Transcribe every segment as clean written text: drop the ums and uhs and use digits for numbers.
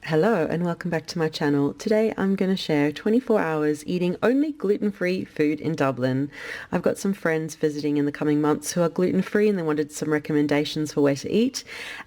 Hello and welcome back to my channel. Today I'm going to share 24 hours eating only gluten-free food in Dublin. I've got some friends visiting in the coming months who are gluten-free and they wanted some recommendations for where to eat,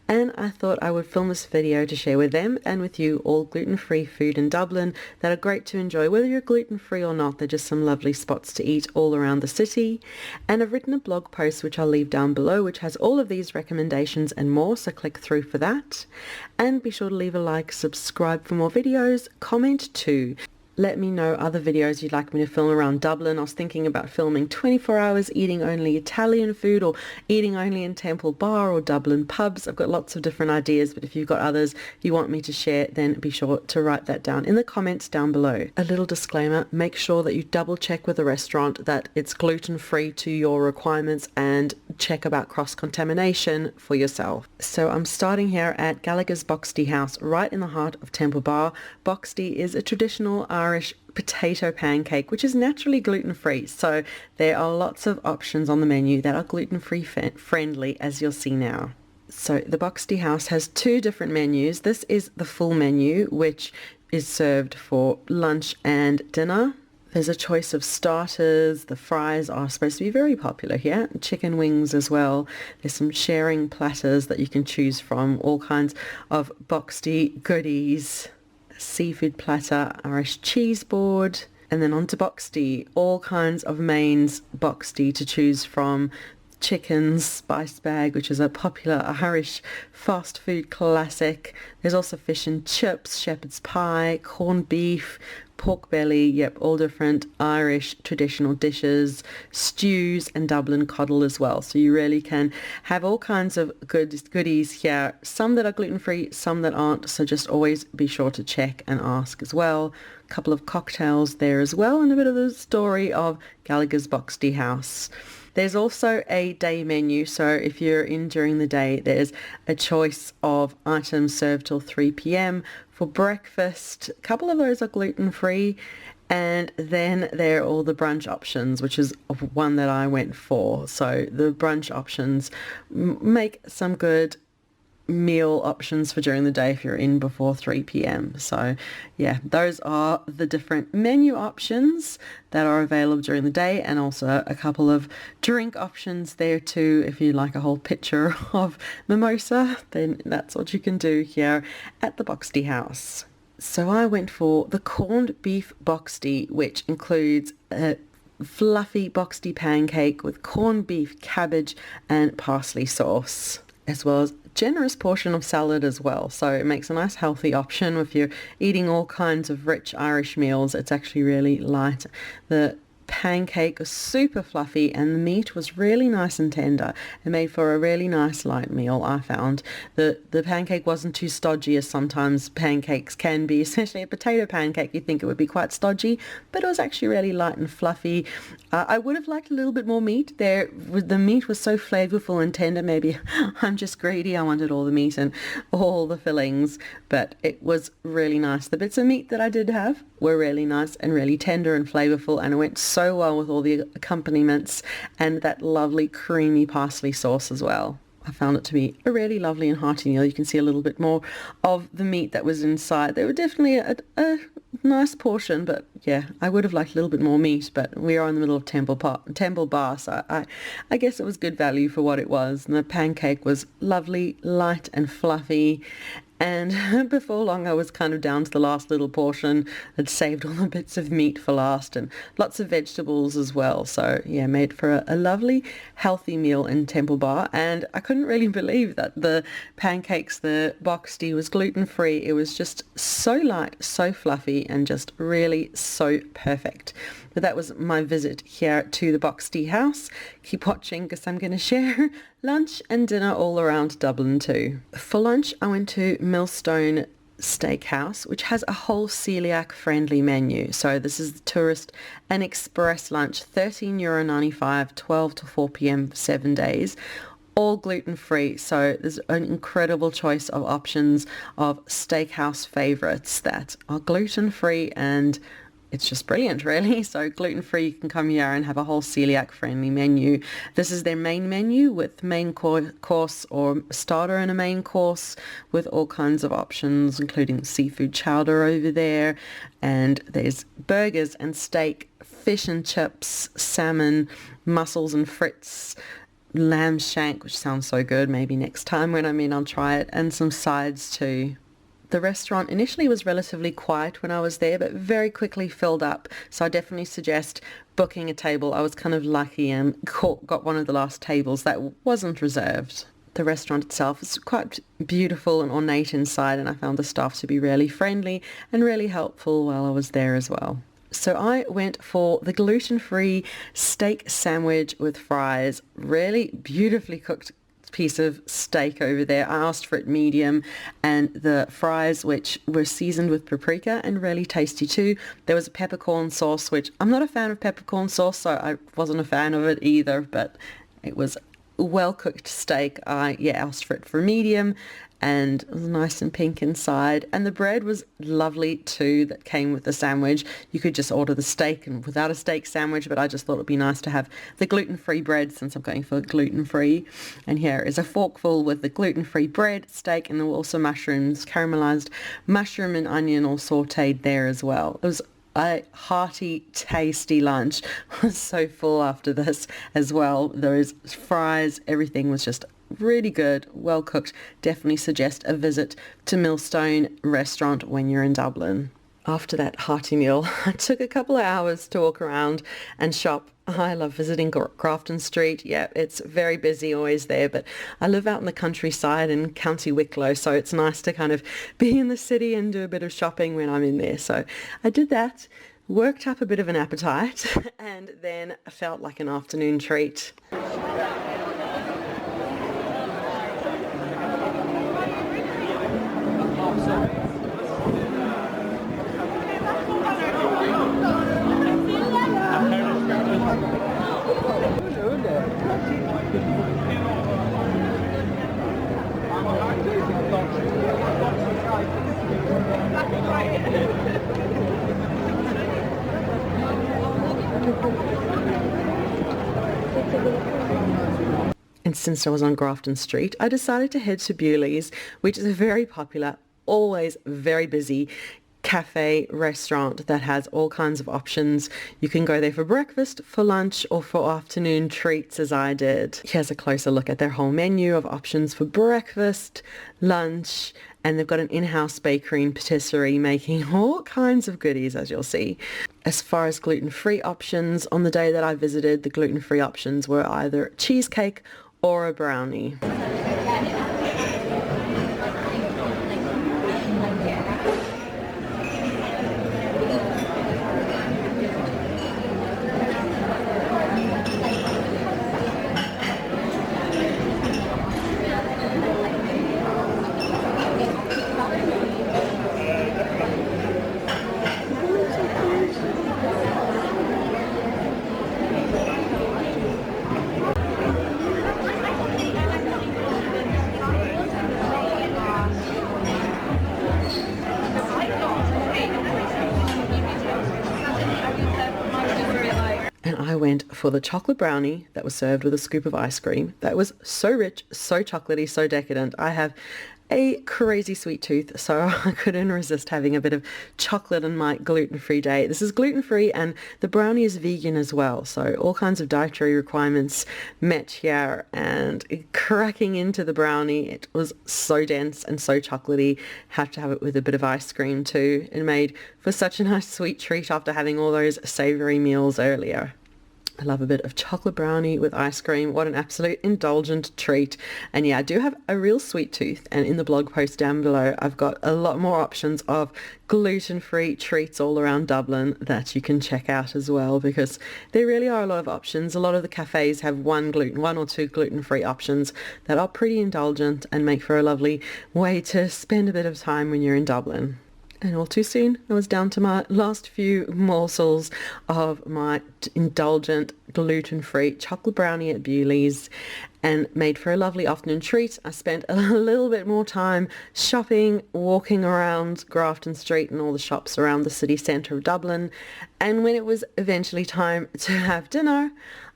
and I thought I would film this video to share with them and with you all gluten-free food in Dublin that are great to enjoy whether you're gluten-free or not. They're just some lovely spots to eat all around the city, and I've written a blog post which I'll leave down below which has all of these recommendations and more, so click through for that. And be sure to leave a like, subscribe for more videos, comment too. Let me know other videos you'd like me to film around Dublin. I was thinking about filming 24 hours eating only Italian food, or eating only in Temple Bar or Dublin pubs. I've got lots of different ideas, but if you've got others you want me to share, then be sure to write that down in the comments down below. A little disclaimer, make sure that you double check with the restaurant that it's gluten-free to your requirements, and check about cross-contamination for yourself. So I'm starting here at Gallagher's Boxty House, right in the heart of Temple Bar. Boxty is a traditional Irish potato pancake which is naturally gluten-free, so there are lots of options on the menu that are gluten-free friendly, as you'll see now. So the Boxty House has two different menus. This is the full menu, which is served for lunch and dinner. There's a choice of starters. The fries are supposed to be very popular here. Chicken wings as well. There's some sharing platters that you can choose from. All kinds of Boxty goodies. Seafood platter, Irish cheese board, and then onto Boxty. All kinds of mains Boxty to choose from. Chicken spice bag, which is a popular Irish fast food classic. There's also fish and chips, shepherd's pie, corned beef, pork belly, yep, all different Irish traditional dishes, stews, and Dublin coddle as well. So you really can have all kinds of goodies here, some that are gluten-free, some that aren't, so just always be sure to check and ask as well. A couple of cocktails there as well, and a bit of the story of Gallagher's Boxty House. There's also a day menu, so if you're in during the day, there's a choice of items served till 3 p.m. for breakfast. A couple of those are gluten-free, and then there are all the brunch options, which is one that I went for. So the brunch options make some good meal options for during the day if you're in before 3 p.m. So yeah, those are the different menu options that are available during the day, and also a couple of drink options there too. If you like a whole pitcher of mimosa, then that's what you can do here at the Boxty House. So I went for the corned beef Boxty, which includes a fluffy Boxty pancake with corned beef, cabbage and parsley sauce, as well as generous portion of salad as well. So it makes a nice healthy option if you're eating all kinds of rich Irish meals. It's actually really light. The pancake was super fluffy and the meat was really nice and tender. It made for a really nice light meal, I found. The pancake wasn't too stodgy as sometimes pancakes can be, especially a potato pancake. You think it would be quite stodgy, but it was actually really light and fluffy. I would have liked a little bit more meat there. The meat was so flavorful and tender. Maybe I'm just greedy. I wanted all the meat and all the fillings, but it was really nice. The bits of meat that I did have were really nice and really tender and flavorful, and it went so well with all the accompaniments and that lovely creamy parsley sauce as well. I found it to be a really lovely and hearty meal. You can see a little bit more of the meat that was inside. There were definitely a nice portion, but yeah, I would have liked a little bit more meat, but we are in the middle of Temple Bar, so I guess it was good value for what it was. And the pancake was lovely, light and fluffy. And before long I was kind of down to the last little portion. I'd saved all the bits of meat for last, and lots of vegetables as well. So yeah, made for a lovely healthy meal in Temple Bar. And I couldn't really believe that the pancakes, the Boxty, was gluten-free. It was just so light, so fluffy, and just really so perfect. But that was my visit here to the Boxty House. Keep watching because I'm going to share lunch and dinner all around Dublin too. For lunch I went to Millstone Steakhouse, which has a whole celiac friendly menu. So this is the tourist and express lunch, €13.95, 12 to 4 p.m. 7 days. All gluten-free, so there's an incredible choice of options of steakhouse favorites that are gluten-free and it's just brilliant, really. So gluten-free, you can come here and have a whole celiac-friendly menu. This is their main menu with main course or starter and a main course with all kinds of options, including seafood chowder over there. And there's burgers and steak, fish and chips, salmon, mussels and frits, lamb shank, which sounds so good. Maybe next time when I'm in, I'll try it. And some sides too. The restaurant initially was relatively quiet when I was there, but very quickly filled up. So I definitely suggest booking a table. I was kind of lucky and got one of the last tables that wasn't reserved. The restaurant itself is quite beautiful and ornate inside, and I found the staff to be really friendly and really helpful while I was there as well. So I went for the gluten-free steak sandwich with fries. Really beautifully cooked piece of steak over there. I asked for it medium, and the fries, which were seasoned with paprika and really tasty too. There was a peppercorn sauce, which I'm not a fan of peppercorn sauce, so I wasn't a fan of it either, but it was well cooked steak. I asked for it for medium, and it was nice and pink inside, and the bread was lovely too that came with the sandwich. You could just order the steak and without a steak sandwich, but I just thought it'd be nice to have the gluten-free bread since I'm going for gluten-free. And here is a forkful with the gluten-free bread, steak, and there were also mushrooms, caramelized mushroom and onion all sauteed there as well. It was a hearty, tasty lunch. I was so full after this as well. Those fries, everything was just really good, well cooked. Definitely suggest a visit to Millstone Restaurant when you're in Dublin. After that hearty meal, I took a couple of hours to walk around and shop. I love visiting Grafton Street. Yeah, it's very busy always there, but I live out in the countryside in County Wicklow, so it's nice to kind of be in the city and do a bit of shopping when I'm in there. So I did that, worked up a bit of an appetite, and then felt like an afternoon treat. And since I was on Grafton Street, I decided to head to Bewley's, which is a very popular, always very busy cafe restaurant that has all kinds of options. You can go there for breakfast, for lunch, or for afternoon treats as I did. Here's a closer look at their whole menu of options for breakfast, lunch, and they've got an in-house bakery and patisserie making all kinds of goodies, as you'll see. As far as gluten-free options, on the day that I visited, the gluten-free options were either cheesecake or a brownie. And I went for the chocolate brownie that was served with a scoop of ice cream. That was so rich, so chocolatey, so decadent. I have a crazy sweet tooth, so I couldn't resist having a bit of chocolate on my gluten-free day. This is gluten-free, and the brownie is vegan as well, so all kinds of dietary requirements met here. And cracking into the brownie, it was so dense and so chocolatey. Had to have it with a bit of ice cream too. It made for such a nice sweet treat after having all those savory meals earlier. I love a bit of chocolate brownie with ice cream. What an absolute indulgent treat. And yeah, I do have a real sweet tooth, and in the blog post down below I've got a lot more options of gluten-free treats all around Dublin that you can check out as well, because there really are a lot of options. A lot of the cafes have one or two gluten-free options that are pretty indulgent and make for a lovely way to spend a bit of time when you're in Dublin. And all too soon, I was down to my last few morsels of my indulgent gluten-free chocolate brownie at Bewley's. and made for a lovely afternoon treat. I spent a little bit more time shopping, walking around Grafton Street and all the shops around the city centre of Dublin, and when it was eventually time to have dinner,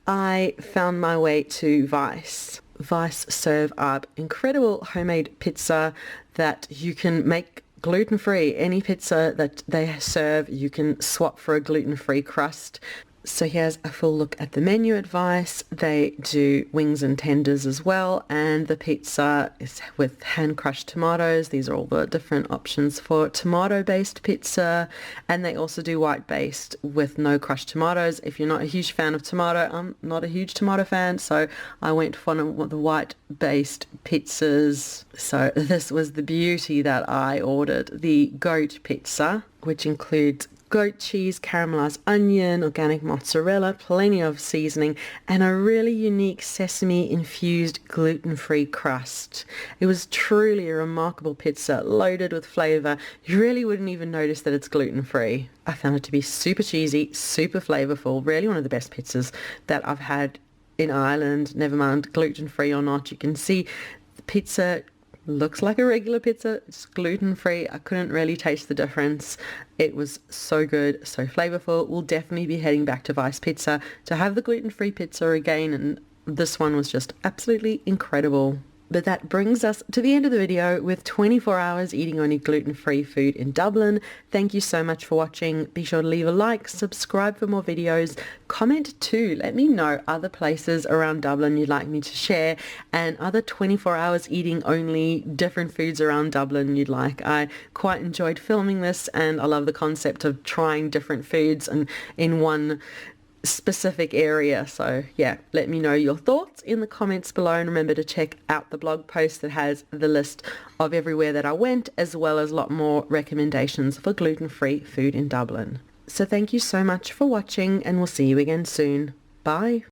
I found my way to Vice. Vice serve up incredible homemade pizza that you can make gluten-free. Any pizza that they serve, you can swap for a gluten-free crust. So here's a full look at the menu at Vice. They do wings and tenders as well, and the pizza is with hand-crushed tomatoes. These are all the different options for tomato-based pizza, and they also do white-based with no crushed tomatoes. If you're not a huge fan of tomato, I'm not a huge tomato fan, so I went for one of the white-based pizzas. So this was the beauty that I ordered, the goat pizza, which includes goat cheese, caramelized onion, organic mozzarella, plenty of seasoning, and a really unique sesame-infused gluten-free crust. It was truly a remarkable pizza, loaded with flavor. You really wouldn't even notice that it's gluten-free. I found it to be super cheesy, super flavorful, really one of the best pizzas that I've had in Ireland, never mind gluten-free or not. You can see the pizza looks like a regular pizza. It's gluten-free. I couldn't really taste the difference. It was so good, so flavorful. We'll definitely be heading back to Vice Pizza to have the gluten-free pizza again, and this one was just absolutely incredible. But that brings us to the end of the video with 24 hours eating only gluten-free food in Dublin. Thank you so much for watching. Be sure to leave a like, subscribe for more videos, comment too. Let me know other places around Dublin you'd like me to share, and other 24 hours eating only different foods around Dublin you'd like. I quite enjoyed filming this, and I love the concept of trying different foods and in one specific area. So yeah, let me know your thoughts in the comments below, and remember to check out the blog post that has the list of everywhere that I went, as well as a lot more recommendations for gluten-free food in Dublin. So thank you so much for watching, and we'll see you again soon. Bye.